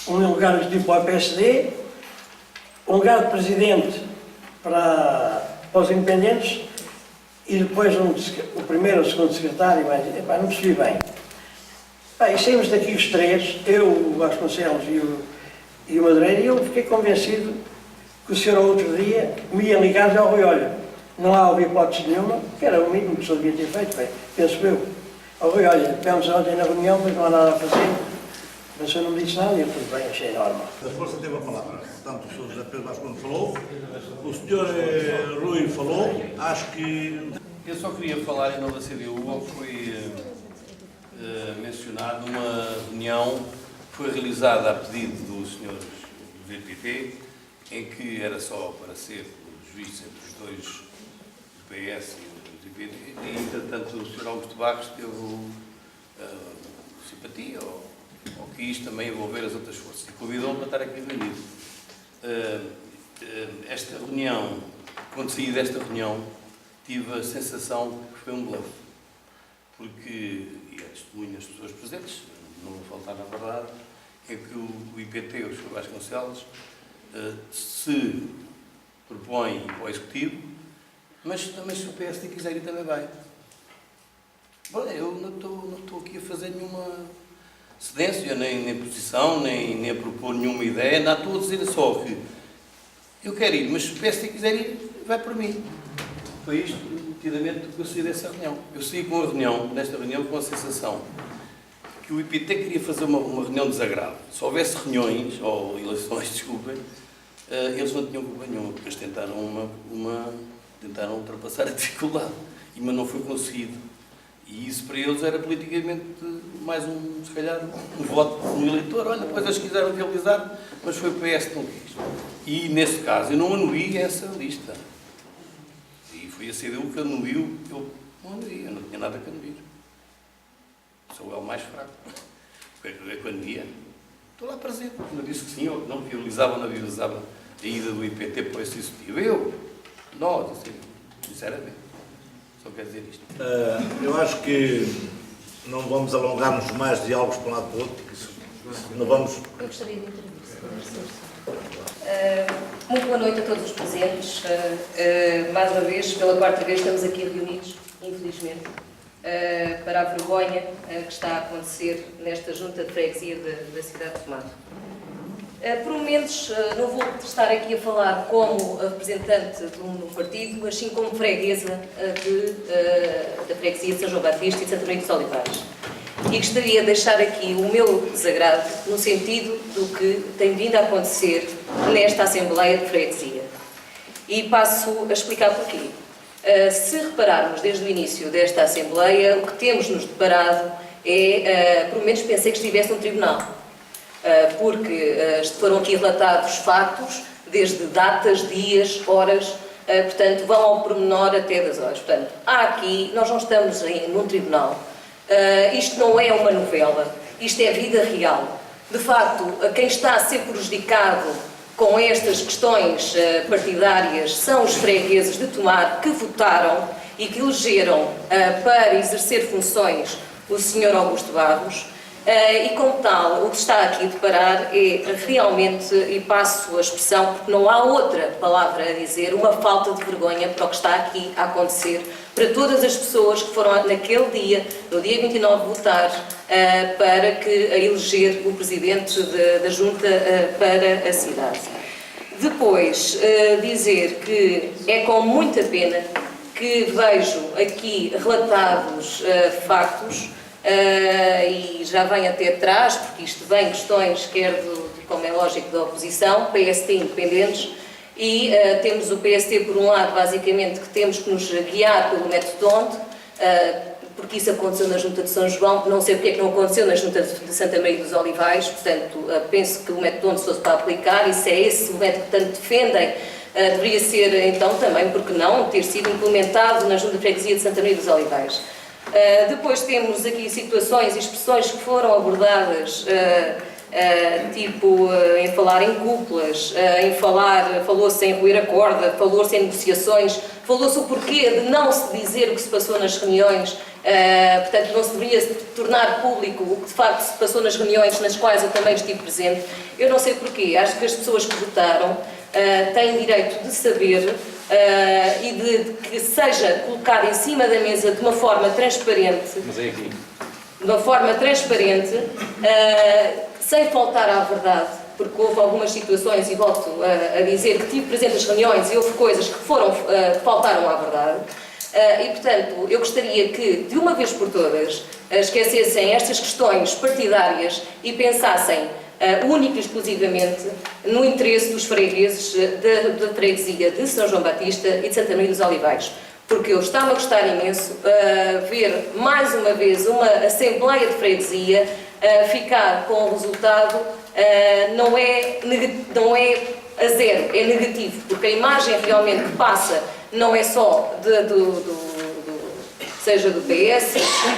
um lugar executivo para o PSD, um lugar de presidente para os independentes e depois o primeiro ou o segundo secretário, mas não percebi bem. E saímos daqui os 3, eu, o Vasconcelos e o Madureira, e eu fiquei convencido que o senhor ao outro dia me ia ligar e já: Rui, olha, não há hipótese nenhuma, que era o mínimo que o senhor devia ter feito, penso eu. Rui, olha, tivemos ontem na reunião, mas não há nada a fazer. Mas o senhor não me disse nada e eu, tudo bem, achei normal. A força teve a palavra. Portanto, o Sr. José Pedro Vasconcelos falou, o Sr. Rui falou, acho que... Eu só queria falar em nome da CDU, o que foi mencionado numa reunião que foi realizada a pedido dos Srs. do VPT, em que era só para ser o juiz entre os dois, do PS e do VPT, e entretanto o Sr. Augusto Barros teve simpatia ou quis também envolver as outras forças e convidou-me para estar aqui reunido. Esta reunião, quando saí desta reunião, tive a sensação que foi um bluff, porque, e a testemunho das pessoas presentes, não vou faltar na verdade, é que o IPT, o Sr. Vasconcelos, se propõe ao Executivo, mas também se o PSD quiser ir também vai. Bom, eu não estou aqui a fazer nenhuma cedência, nem posição, nem a propor nenhuma ideia, não estou a dizer só que eu quero ir, mas se o PSD quiser ir, vai para mim. Foi isto, nitidamente, que eu saí dessa reunião. Eu saí desta reunião com a sensação que o IPT queria fazer uma reunião de desagravo. Se houvesse reuniões, ou eleições, desculpem, eles não tinham culpa nenhuma, porque eles tentaram ultrapassar a dificuldade, mas não foi conseguido. E isso para eles era politicamente mais se calhar, um voto no eleitor. Olha, depois eles quiseram realizar, mas foi o PS que não quis. E, nesse caso, eu não anuí essa lista. E foi a CDU que anuiu, eu não anuí, eu não tinha nada que anuir. Sou eu o mais fraco. É que eu anuía. Estou lá presente. Não disse que sim ou que não, que viabilizava ou não viabilizava a ida do IPT para esse executivo. Nós, sinceramente. Só quero dizer isto. Eu acho que não vamos alongar-nos mais diálogos para um lado para o outro, porque isso não vamos... Eu gostaria de intervir. Muito boa noite a todos os presentes. Mais uma vez, pela quarta vez, estamos aqui reunidos, infelizmente, para a vergonha que está a acontecer nesta junta de freguesia da cidade de Tomar. Por momentos, não vou estar aqui a falar como representante de um partido, mas sim como freguesa da freguesia de São João Batista e de Santa Maria dos Olivais. E gostaria de deixar aqui o meu desagrado no sentido do que tem vindo a acontecer nesta Assembleia de Freguesia. E passo a explicar porquê. Se repararmos desde o início desta Assembleia, o que temos nos deparado é, por menos pensei que estivesse num tribunal. Porque foram aqui relatados factos, desde datas, dias, horas, portanto, vão ao pormenor até das horas. Portanto, nós não estamos num tribunal, isto não é uma novela, isto é vida real. De facto, quem está a ser prejudicado com estas questões partidárias são os fregueses de Tomar que votaram e que elegeram para exercer funções o Sr. Augusto Barros. E como tal, o que está aqui a deparar é realmente, e passo a expressão, porque não há outra palavra a dizer, uma falta de vergonha para o que está aqui a acontecer para todas as pessoas que foram naquele dia, no dia 29, votar para eleger o Presidente da Junta para a cidade. Depois, dizer que é com muita pena que vejo aqui relatados factos, e já vem até atrás, porque isto vem questões, quer como é lógico, da oposição, PST independentes, e temos o PST, por um lado, basicamente, que temos que nos guiar pelo método DONT, porque isso aconteceu na Junta de São João, não sei porque é que não aconteceu na Junta de Santa Maria dos Olivais, portanto, penso que o método DONT se fosse para aplicar, e se é esse o método que tanto defendem, deveria ser, então, também, porque não, ter sido implementado na Junta de Freguesia de Santa Maria dos Olivais. Depois temos aqui situações e expressões que foram abordadas, em falar em cúpulas, falou-se em ruir a corda, falou-se em negociações, falou-se o porquê de não se dizer o que se passou nas reuniões, portanto não se deveria tornar público o que de facto se passou nas reuniões nas quais eu também estive presente. Eu não sei porquê, acho que as pessoas que votaram têm direito de saber e de que seja colocado em cima da mesa de uma forma transparente, sem faltar à verdade, porque houve algumas situações, e volto a dizer que tive presente as reuniões e houve coisas que faltaram à verdade, e portanto eu gostaria que de uma vez por todas esquecessem estas questões partidárias e pensassem única e exclusivamente no interesse dos fregueses da freguesia de São João Batista e de Santa Maria dos Olivais. Porque eu estava a gostar imenso ver mais uma vez uma Assembleia de Freguesia ficar com o resultado não é a zero, é negativo, porque a imagem realmente que passa não é só seja do PS,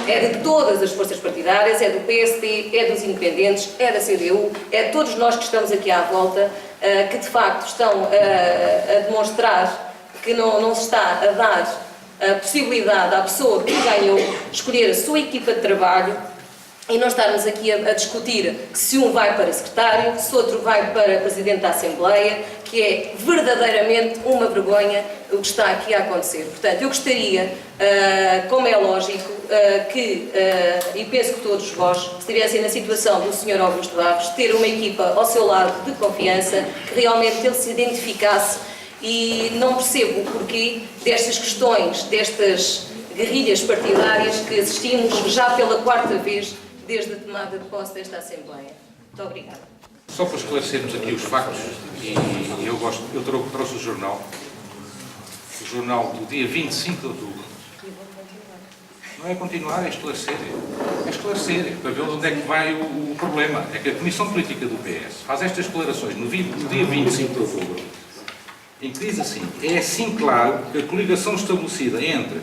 é de todas as forças partidárias, é do PSD, é dos independentes, é da CDU, é de todos nós que estamos aqui à volta, que de facto estão a demonstrar que não se está a dar a possibilidade à pessoa que ganhou escolher a sua equipa de trabalho e não estarmos aqui a discutir se um vai para secretário, se outro vai para presidente da Assembleia, que é verdadeiramente uma vergonha o que está aqui a acontecer. Portanto, eu gostaria, como é lógico, e penso que todos vós estivessem na situação do Sr. Augusto Barros, ter uma equipa ao seu lado de confiança, que realmente ele se identificasse, e não percebo o porquê destas questões, destas guerrilhas partidárias que assistimos já pela 4ª vez desde a tomada de posse desta Assembleia. Muito obrigada. Só para esclarecermos aqui os factos, e eu trouxe o jornal do dia 25 de outubro. Não é continuar, é esclarecer. É esclarecer, para ver onde é que vai o problema. É que a Comissão Política do PS faz estas declarações no dia 25 de outubro, em que diz assim: é assim claro que a coligação estabelecida entre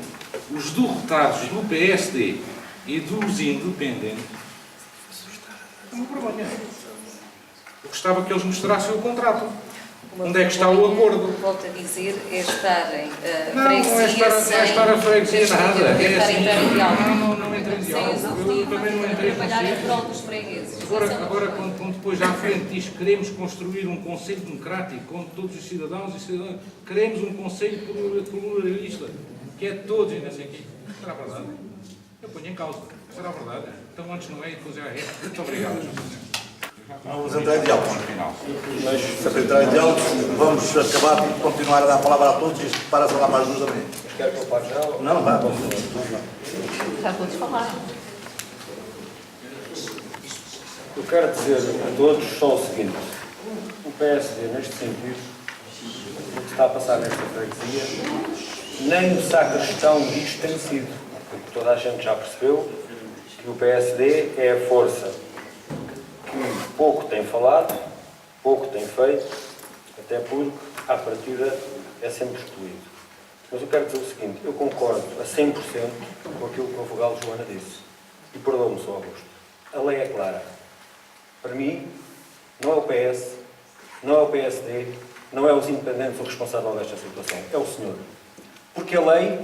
os derrotados do PSD e dos independentes é uma vergonha. Eu gostava que eles mostrassem o contrato. Onde é que está o acordo? Volto a dizer, é estarem Não é estar a freguesia nada. É assim. Não entrei em diálogo. Eu também não entrei em trabalhar em prol conselho. dos fregueses. Agora quando depois à frente diz que queremos construir um conselho democrático com todos os cidadãos e cidadãs, queremos um conselho pluralista, que é de todos e não sei o quê. Será verdade? Eu ponho em causa. Será verdade? Então antes não é e depois é. Muito obrigado, Sr. Presidente. Vamos entrar em diálogo. Final. Se para entrar em diálogo, vamos acabar de continuar a dar a palavra a todos e para-se lá para as 2 da manhã. Quer que eu pare já? Não, vá. Já todos falaram. Eu quero dizer a todos só o seguinte: o PSD, neste sentido, o que está a passar nesta freguesia, nem o sacristão disto tem sido, porque toda a gente já percebeu que o PSD é a força que pouco tem falado, pouco tem feito, até porque, à partida, é sempre excluído. Mas eu quero dizer o seguinte: eu concordo a 100% com aquilo que a vogal Joana disse. E perdoa-me, Sr. Augusto. A lei é clara. Para mim, não é o PS, não é o PSD, não é os independentes o responsável desta situação. É o senhor. Porque a lei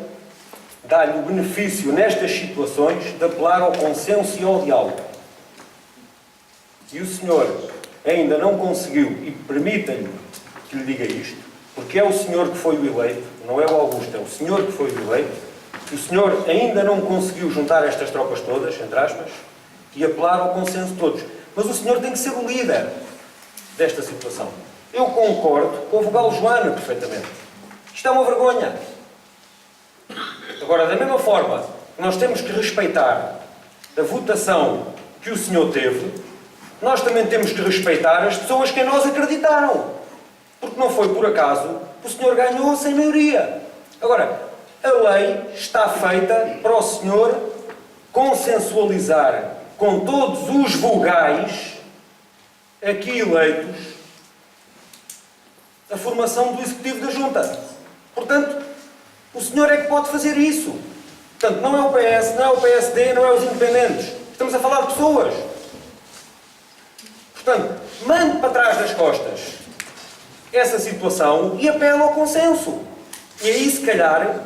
dá-lhe o benefício, nestas situações, de apelar ao consenso e ao diálogo. E o senhor ainda não conseguiu, e permita-lhe que lhe diga isto, porque é o senhor que foi o eleito, não é o Augusto, é o senhor que foi o eleito, que o senhor ainda não conseguiu juntar estas tropas todas, entre aspas, e apelar ao consenso de todos. Mas o senhor tem que ser o líder desta situação. Eu concordo com a vogal Joana perfeitamente. Isto é uma vergonha. Agora, da mesma forma que nós temos que respeitar a votação que o senhor teve, nós também temos que respeitar as pessoas que em nós acreditaram. Porque não foi por acaso que o senhor ganhou sem maioria. Agora, a lei está feita para o senhor consensualizar com todos os vogais aqui eleitos a formação do Executivo da Junta. Portanto, o senhor é que pode fazer isso. Portanto, não é o PS, não é o PSD, não é os independentes. Estamos a falar de pessoas. Portanto, mande para trás das costas essa situação e apela ao consenso. E aí, se calhar,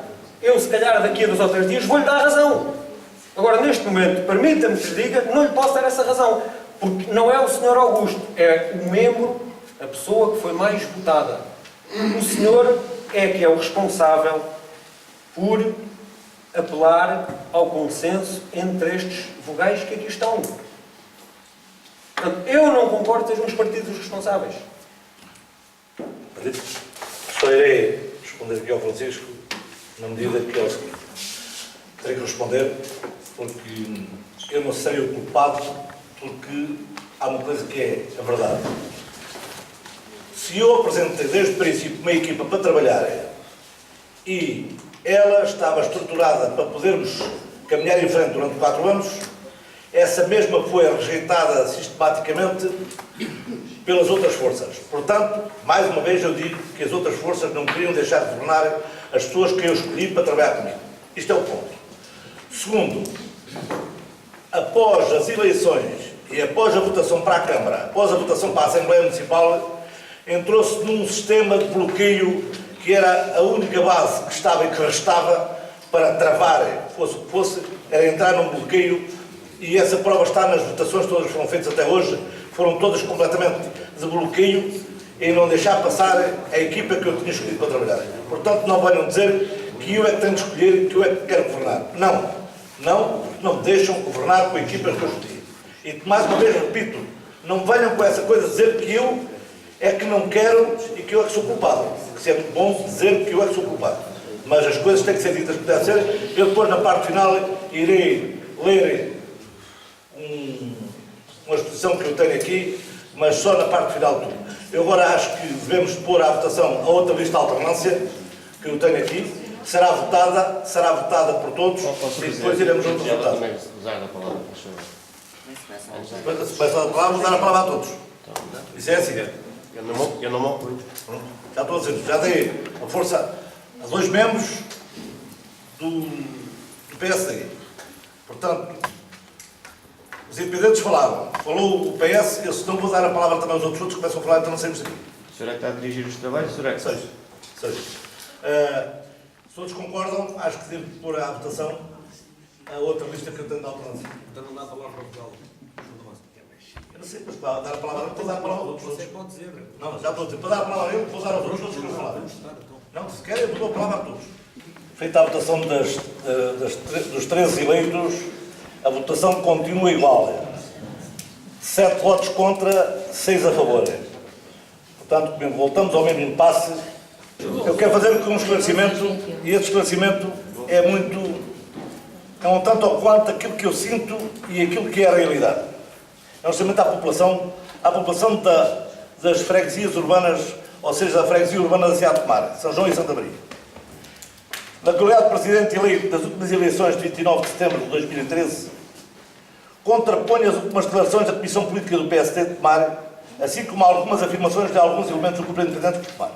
daqui a 2 ou 3 dias, vou-lhe dar razão. Agora, neste momento, permita-me que lhe diga, não lhe posso dar essa razão. Porque não é o Sr. Augusto, é o membro, a pessoa que foi mais votada. O senhor é que é o responsável por apelar ao consenso entre estes vogais que aqui estão. Portanto, eu não concordo que sejam os partidos os responsáveis. Só irei responder aqui ao Francisco, na medida que é o seguinte. Terei que responder porque eu não sei o culpado, porque há uma coisa que é a verdade. Se eu apresentei desde o princípio uma equipa para trabalhar e ela estava estruturada para podermos caminhar em frente durante 4 anos, essa mesma foi rejeitada sistematicamente pelas outras forças. Portanto, mais uma vez eu digo que as outras forças não queriam deixar de governar as pessoas que eu escolhi para trabalhar comigo. Isto é o ponto. Segundo, após as eleições e após a votação para a Câmara, após a votação para a Assembleia Municipal, entrou-se num sistema de bloqueio que era a única base que estava e que restava para travar, fosse o que fosse, era entrar num bloqueio, e essa prova está nas votações, todas foram feitas até hoje, foram todas completamente de bloqueio e não deixar passar a equipa que eu tinha escolhido para trabalhar. Portanto, não venham dizer que eu é que tenho de escolher, que eu é que quero governar. Não me deixam governar com a equipa que eu escolhi. E mais uma vez repito, não venham com essa coisa de dizer que eu é que não quero e que eu é que sou culpado. Que é muito bom dizer que eu é que sou culpado. Mas as coisas têm que ser ditas como devem ser. Eu depois, na parte final, irei ler uma exposição que eu tenho aqui, mas só na parte final de tudo. Eu agora acho que devemos pôr à votação a outra lista de alternância que eu tenho aqui, que será votada por todos e depois iremos ao resultado. Se peça a palavra, vou dar a palavra a todos. Isso é assim. Eu não me oponho. Já estou a dizer, já dei a força a 2 membros do PSD. Portanto, os independentes falaram. Falou o PS, eu se não vou dar a palavra também aos outros que começam a falar, então não saímos daqui. O senhor é que está a dirigir os trabalhos? O senhor é que... Seja. Se todos concordam, acho que devo pôr à votação a outra lista que eu tenho de alternância. Então não dá a palavra ao Portugal. Eu não sei, mas para dar a palavra, vou dar a palavra aos outros. Você pode dizer. Não, já estou a dizer, para dar a palavra a ele, vou dar aos outros que eu falar. Não, se querem, eu dou a palavra a todos. Feita a votação dos 13 eleitos, a votação continua igual. 7 votos contra, 6 a favor. Portanto, voltamos ao mesmo impasse. Eu quero fazer um esclarecimento, e esse esclarecimento é um tanto ou quanto aquilo que eu sinto e aquilo que é a realidade. É um esclarecimento à população das freguesias urbanas, ou seja, da freguesia urbana da cidade de Tomar, São João e Santa Maria. Na qualidade de presidente eleito das últimas eleições de 29 de setembro de 2013, contrapõe as últimas declarações da Comissão Política do PSD de Tomar, assim como algumas afirmações de alguns elementos do Grupo Independente de Tomar.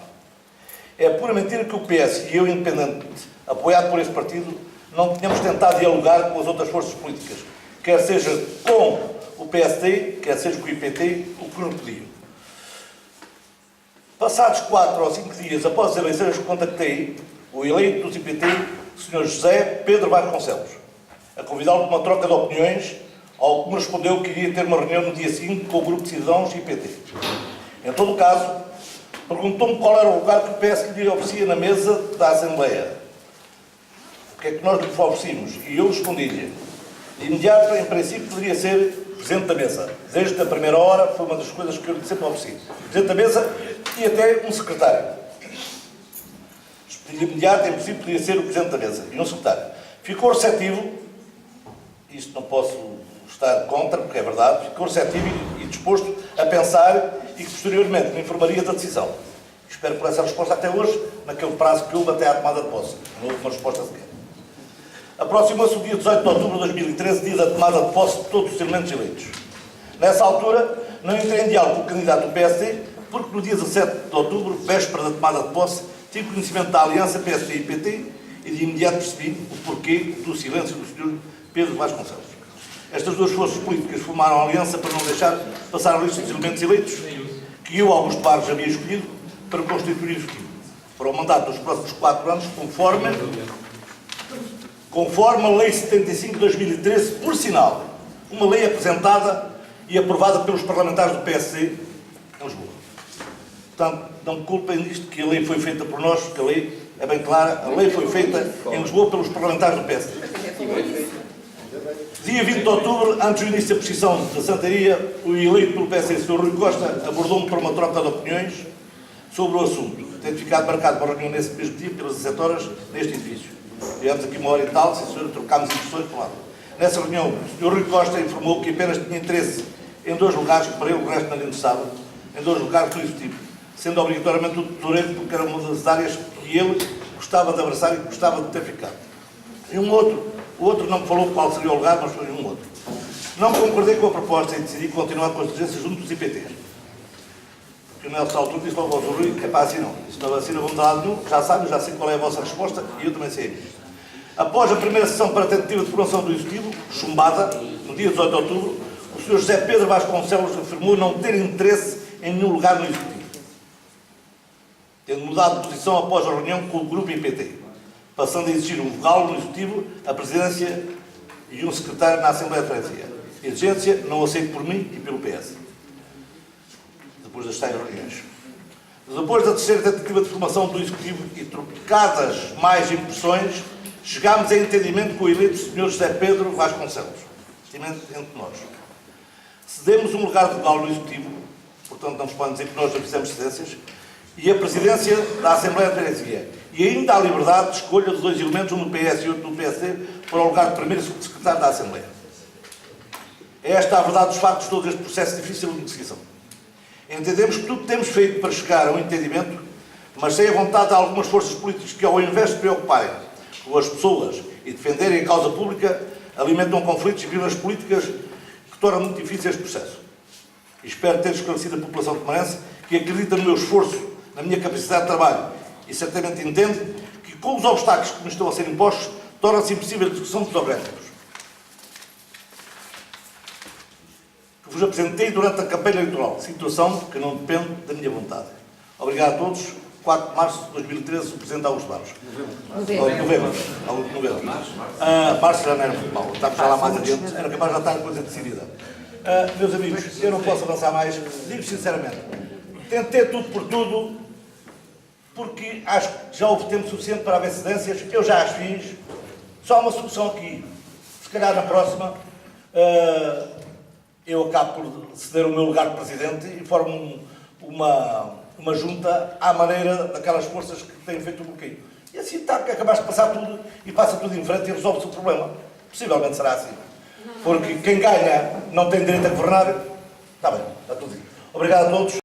É pura mentira que o PS e eu, independente, apoiado por esse partido, não tínhamos tentado dialogar com as outras forças políticas, quer seja com o PSD, quer seja com o IPT, o que nos pediam. Passados 4 ou 5 dias após as eleições, contactei o eleito do IPT, o Sr. José Pedro Vasconcelos, a convidá-lo para uma troca de opiniões, ao que me respondeu que iria ter uma reunião no dia seguinte com o Grupo de Cidadãos e IPT. Em todo o caso, perguntou-me qual era o lugar que o PS lhe oferecia na mesa da Assembleia. O que é que nós lhe oferecíamos? E eu respondi-lhe, de imediato, em princípio, poderia ser Presidente da Mesa. Desde a primeira hora, foi uma das coisas que eu lhe sempre ofereci. Presidente da Mesa e até um secretário. De imediato, em princípio, poderia ser o Presidente da Mesa e um secretário. Ficou receptivo, isto não posso estar contra, porque é verdade, ficou receptivo e disposto a pensar e que posteriormente me informaria da decisão. Espero por essa resposta até hoje, naquele prazo que houve até à tomada de posse. Não houve uma resposta sequer. Aproximou-se o dia 18 de outubro de 2013, dia da tomada de posse de todos os elementos eleitos. Nessa altura, não entrei em diálogo com o candidato do PSD, porque no dia 17 de outubro, véspera da tomada de posse, tive conhecimento da aliança PSD e PT e de imediato percebi o porquê do silêncio do Sr. Pedro Vasconcelos. Estas duas forças políticas formaram a aliança para não deixar passar a lista dos elementos eleitos que eu, Augusto Barros, havia escolhido para constituir o Executivo. Para o mandato dos próximos 4 anos, conforme a Lei 75 de 2013, por sinal, uma lei apresentada e aprovada pelos parlamentares do PSD em Lisboa. Portanto, não me culpem disto, que a lei foi feita por nós, que a lei é bem clara, a lei foi feita em Lisboa pelos parlamentares do PSD. Dia 20 de outubro, antes do início da precisão da Santaria, o eleito pelo PSD, Sr. Rui Costa, abordou-me para uma troca de opiniões sobre o assunto, tendo ficado marcado para a reunião nesse mesmo dia, pelas 17 horas, neste edifício. Tivemos aqui uma hora e tal, sim senhor, trocámos impressões por lá. Nessa reunião, o Sr. Rui Costa informou que apenas tinha interesse em 2 lugares, que para ele o resto não lhe interessava, em 2 lugares do Executivo, sendo obrigatoriamente o tesoureiro, porque era uma das áreas que ele gostava de abraçar e gostava de ter ficado. E o outro não me falou qual seria o lugar, mas foi um outro. Não concordei com a proposta e decidi continuar com as diligências junto dos IPTs. Porque o Nelson Altura disse logo ao Rui, é pá, assim não. Isso não vacina, vamos dar nenhum. Já sabem, já sei qual é a vossa resposta e eu também sei. Após a primeira sessão para a tentativa de formação do Executivo, chumbada, no dia 18 de outubro, o Sr. José Pedro Vasconcelos afirmou não ter interesse em nenhum lugar no Executivo, tendo mudado de posição após a reunião com o Grupo IPT, passando a exigir um vogal no Executivo, a Presidência e um secretário na Assembleia de Freguesia. Exigência não aceita por mim e pelo PS, depois das tais reuniões. Depois da terceira tentativa de formação do Executivo e trocadas mais impressões, chegámos a entendimento com o eleito Sr. José Pedro Vasconcelos, entendimento entre nós. Cedemos um lugar de vogal no Executivo, portanto não se pode dizer que nós não fizemos cedências, e a Presidência da Assembleia de Freguesia. E ainda há liberdade de escolha de 2 elementos, um do PS e outro do PSD, para o lugar de primeiro secretário da Assembleia. É esta a verdade dos factos de todo este processo difícil de negociação. Entendemos que tudo temos feito para chegar a um entendimento, mas sem a vontade de algumas forças políticas que, ao invés de se preocuparem com as pessoas e defenderem a causa pública, alimentam conflitos e violas políticas que tornam muito difícil este processo. E espero ter esclarecido a população de Tomarense que acredita no meu esforço, na minha capacidade de trabalho e certamente entende que, com os obstáculos que me estão a ser impostos, torna-se impossível a discussão dos objetivos que vos apresentei durante a campanha eleitoral, situação que não depende da minha vontade. Obrigado a todos. 4 de março de 2013, o Presidente Augusto Barros. Novembro. Março já não era muito mal, estamos já lá mais adiante, era capaz de já estar a coisa decidida. Meus amigos, eu não posso avançar mais, digo sinceramente, tentei tudo por tudo, porque acho que já houve tempo suficiente para haver cedências, eu já as fiz, só uma solução aqui, se calhar na próxima, eu acabo por ceder o meu lugar de Presidente e formo uma junta à maneira daquelas forças que têm feito o bloqueio. E assim está, que acabaste de passar tudo e passa tudo em frente e resolve-se o problema. Possivelmente será assim. Porque quem ganha não tem direito a governar. Está bem, está tudo dito. Obrigado a todos.